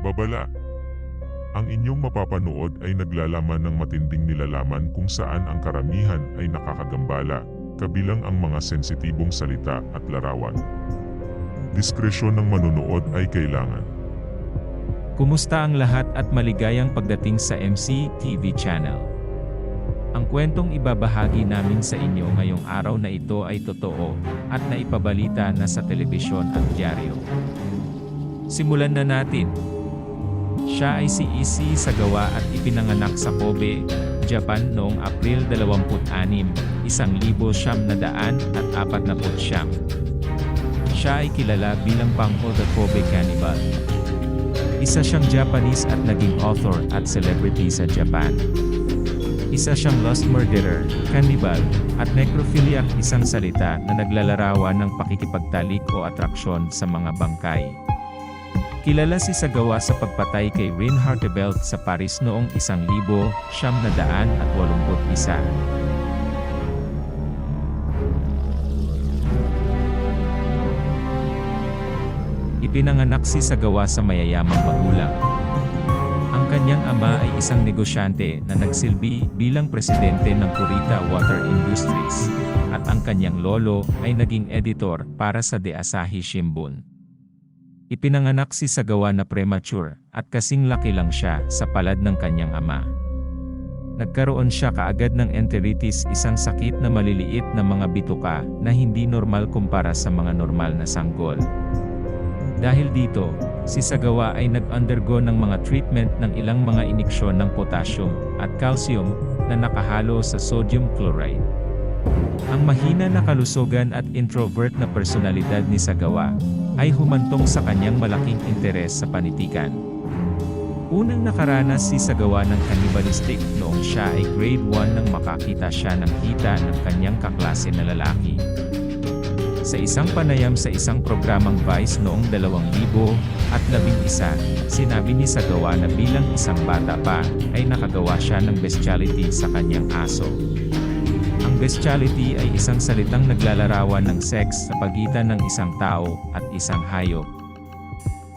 Babala. Ang inyong mapapanood ay naglalaman ng matinding nilalaman kung saan ang karamihan ay nakakagambala, kabilang ang mga sensitibong salita at larawan. Diskresyon ng manunood ay kailangan. Kumusta ang lahat at maligayang pagdating sa MC TV channel. Ang kwentong ibabahagi namin sa inyo ngayong araw na ito ay totoo at naipabalita na sa telebisyon at dyaryo. Simulan na natin. Siya ay si Issey Sagawa at ipinanganak sa Kobe, Japan noong Abril 26, 1949. Siya ay kilala bilang Banko the Kobe Cannibal. Isa siyang Japanese at naging author at celebrity sa Japan. Isa siyang lost murderer, cannibal, at necrophiliac, isang salita na naglalarawan ng pakikipagtalik o atraksyon sa mga bangkay. Kilala si Sagawa sa pagpatay kay Reine Hartevelt sa Paris noong 1981. Ipinanganak si Sagawa sa mayayamang magulang. Ang kanyang ama ay isang negosyante na nagsilbi bilang presidente ng Kurita Water Industries, at ang kanyang lolo ay naging editor para sa The Asahi Shimbun. Ipinanganak si Sagawa na premature, at kasing laki lang siya sa palad ng kanyang ama. Nagkaroon siya kaagad ng enteritis, isang sakit na maliliit na mga bituka na hindi normal kumpara sa mga normal na sanggol. Dahil dito, si Sagawa ay nag-undergo ng mga treatment ng ilang mga iniksyon ng potassium at calcium na nakahalo sa sodium chloride. Ang mahina na kalusugan at introvert na personalidad ni Sagawa ay humantong sa kanyang malaking interes sa panitikan. Unang nakaranas si Sagawa ng cannibalistic noong siya ay grade 1 nang makakita siya ng hita ng kanyang kaklase na lalaki. Sa isang panayam sa isang programang Vice noong 2011, sinabi ni Sagawa na bilang isang bata pa, ay nakagawa siya ng bestiality sa kanyang aso. Ang bestiality ay isang salitang naglalarawan ng sex sa pagitan ng isang tao at isang hayop.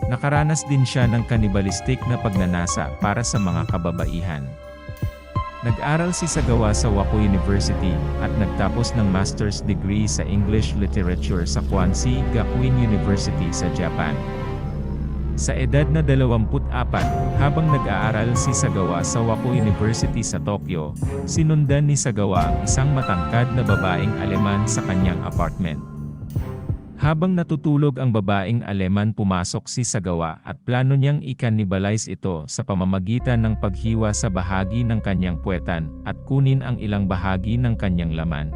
Nakaranas din siya ng cannibalistic na pagnanasa para sa mga kababaihan. Nag-aral si Sagawa sa Waco University at nagtapos ng master's degree sa English Literature sa Kwansei Gakuin University sa Japan. Sa edad na 24, habang nag-aaral si Sagawa sa Waco University sa Tokyo, sinundan ni Sagawa ang isang matangkad na babaeng Aleman sa kanyang apartment. Habang natutulog ang babaeng Aleman, pumasok si Sagawa at plano niyang i-cannibalize ito sa pamamagitan ng paghiwa sa bahagi ng kanyang puwetan at kunin ang ilang bahagi ng kanyang laman.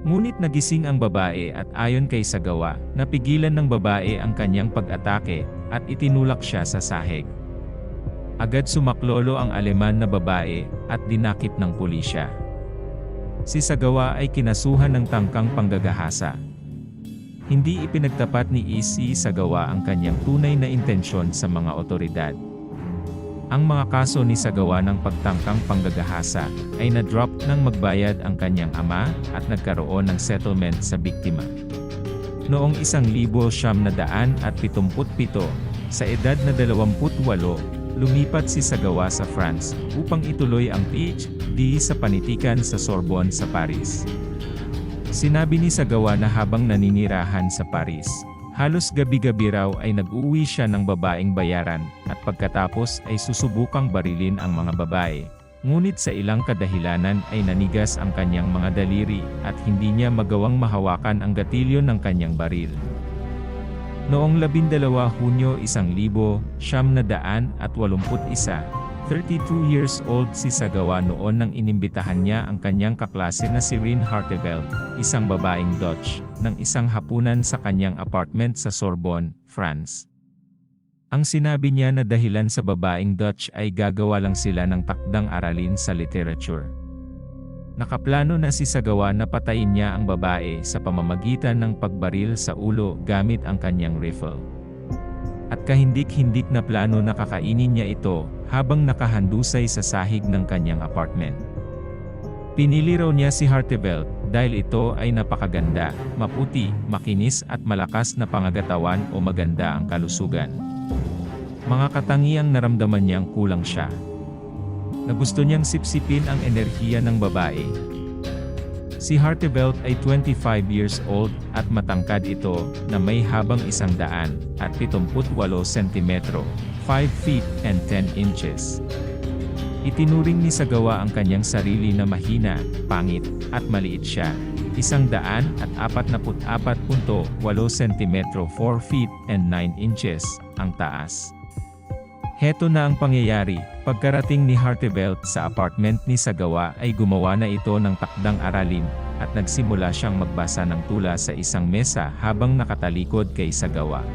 Ngunit nagising ang babae at ayon kay Sagawa, napigilan ng babae ang kanyang pag-atake at itinulak siya sa sahig. Agad sumaklolo ang Aleman na babae at dinakip ng pulisya. Si Sagawa ay kinasuhan ng tangkang panggagahasa. Hindi ipinagtapat ni Issey Sagawa ang kanyang tunay na intensyon sa mga otoridad. Ang mga kaso ni Sagawa ng pagtangkang panggagahasa ay na-drop nang magbayad ang kanyang ama at nagkaroon ng settlement sa biktima. Noong 1977, sa edad na 28, lumipat si Sagawa sa France upang ituloy ang PhD sa panitikan sa Sorbonne sa Paris. Sinabi ni Sagawa na habang naninirahan sa Paris, halos gabi-gabi raw ay nag-uwi siya ng babaeng bayaran, at pagkatapos ay susubukang barilin ang mga babae. Ngunit sa ilang kadahilanan ay nanigas ang kanyang mga daliri at hindi niya magawang mahawakan ang gatilyo ng kanyang baril. Noong 12 Hunyo 1981, 32 years old si Sagawa noon nang inimbitahan niya ang kanyang kaklase na si Reine Hartevelt, isang babaeng Dutch, ng isang hapunan sa kanyang apartment sa Sorbonne, France. Ang sinabi niya na dahilan sa babaeng Dutch ay gagawa lang sila ng takdang aralin sa literature. Nakaplano na si Sagawa na patayin niya ang babae sa pamamagitan ng pagbaril sa ulo gamit ang kanyang rifle. At kahindik-hindik na plano na kakainin niya ito habang nakahandusay sa sahig ng kanyang apartment. Pinili raw niya si Hartevelt dahil ito ay napakaganda, maputi, makinis at malakas na pangagatawan o maganda ang kalusugan. Mga katangiang naramdaman niyang kulang siya. Na gusto niyang sipsipin ang enerhiya ng babae. Si Hartevelt ay 25 years old at matangkad ito na may habang 178 sentimetro, 5 feet and 10 inches. Itinuring ni Sagawa ang kanyang sarili na mahina, pangit, at maliit siya. 144.8 sentimetro, 4 feet and 9 inches ang taas. Heto na ang pangyayari, pagkarating ni Hartevelt sa apartment ni Sagawa ay gumawa na ito ng takdang aralin, at nagsimula siyang magbasa ng tula sa isang mesa habang nakatalikod kay Sagawa.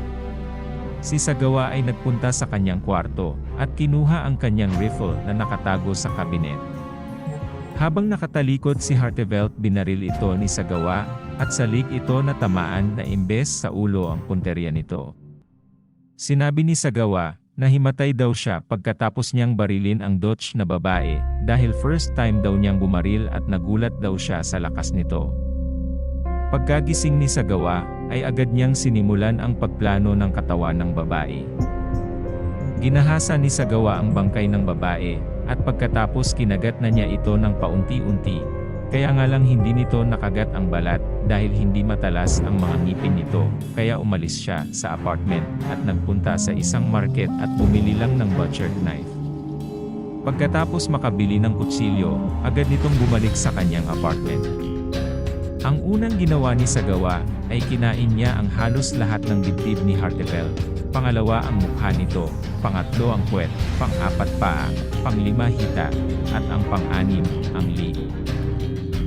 Si Sagawa ay nagpunta sa kanyang kwarto, at kinuha ang kanyang rifle na nakatago sa kabinet. Habang nakatalikod si Hartevelt, binaril ito ni Sagawa, at salik ito na tamaan na imbes sa ulo ang punteriya nito. Sinabi ni Sagawa, na himatay daw siya pagkatapos niyang barilin ang Dutch na babae, dahil first time daw niyang bumaril at nagulat daw siya sa lakas nito. Pagkagising ni Sagawa, ay agad niyang sinimulan ang pagplano ng katawan ng babae. Ginahasa ni Sagawa ang bangkay ng babae, at pagkatapos kinagat na niya ito ng paunti-unti, kaya nga lang hindi nito nakagat ang balat, dahil hindi matalas ang mga ngipin nito, kaya umalis siya sa apartment, at nagpunta sa isang market at bumili lang ng butcher knife. Pagkatapos makabili ng kutsilyo, agad nitong bumalik sa kanyang apartment. Ang unang ginawa ni Sagawa, ay kinain niya ang halos lahat ng dibdib ni Hartevelt, pangalawa ang mukha nito, pangatlo ang puwet, pang-apat paa, pang-lima hita, at ang pang-anim, ang leg.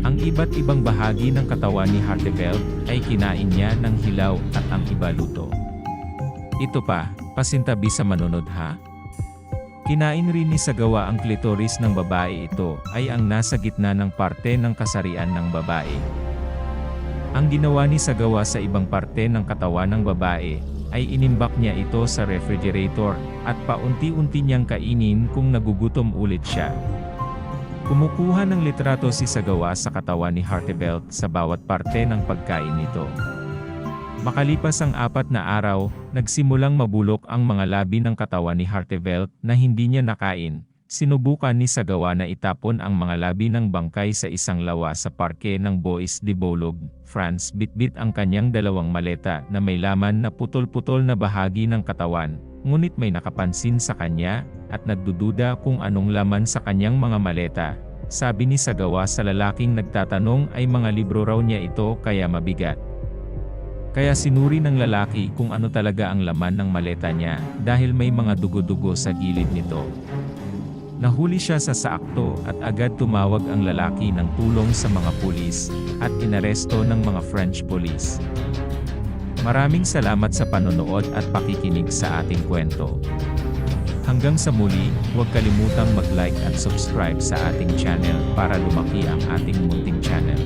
Ang iba't ibang bahagi ng katawan ni Hartevelt ay kinain niya ng hilaw at ang iba luto. Ito pa, pasintabi sa manunod ha. Kinain rin ni Sagawa ang klitoris ng babae. Ito ay ang nasa gitna ng parte ng kasarian ng babae. Ang ginawa ni Sagawa sa ibang parte ng katawan ng babae ay inimbak niya ito sa refrigerator at paunti-unti niyang kainin kung nagugutom ulit siya. Kumukuha ng litrato si Sagawa sa katawan ni Hartevelt sa bawat parte ng pagkain nito. Makalipas ang 4 na araw, nagsimulang mabulok ang mga labi ng katawan ni Hartevelt na hindi niya nakain. Sinubukan ni Sagawa na itapon ang mga labi ng bangkay sa isang lawa sa parke ng Bois de Boulogne, France. Bitbit ang kanyang 2 maleta na may laman na putol-putol na bahagi ng katawan, ngunit may nakapansin sa kanya, at nagdududa kung anong laman sa kanyang mga maleta. Sabi ni Sagawa sa lalaking nagtatanong ay mga libro raw niya ito kaya mabigat. Kaya sinuri ng lalaki kung ano talaga ang laman ng maleta niya, dahil may mga dugo-dugo sa gilid nito. Nahuli siya sa saakto at agad tumawag ang lalaki ng tulong sa mga pulis, at inaresto ng mga French police. Maraming salamat sa panonood at pakikinig sa ating kwento. Hanggang sa muli, huwag kalimutang mag-like at subscribe sa ating channel para lumaki ang ating munting channel.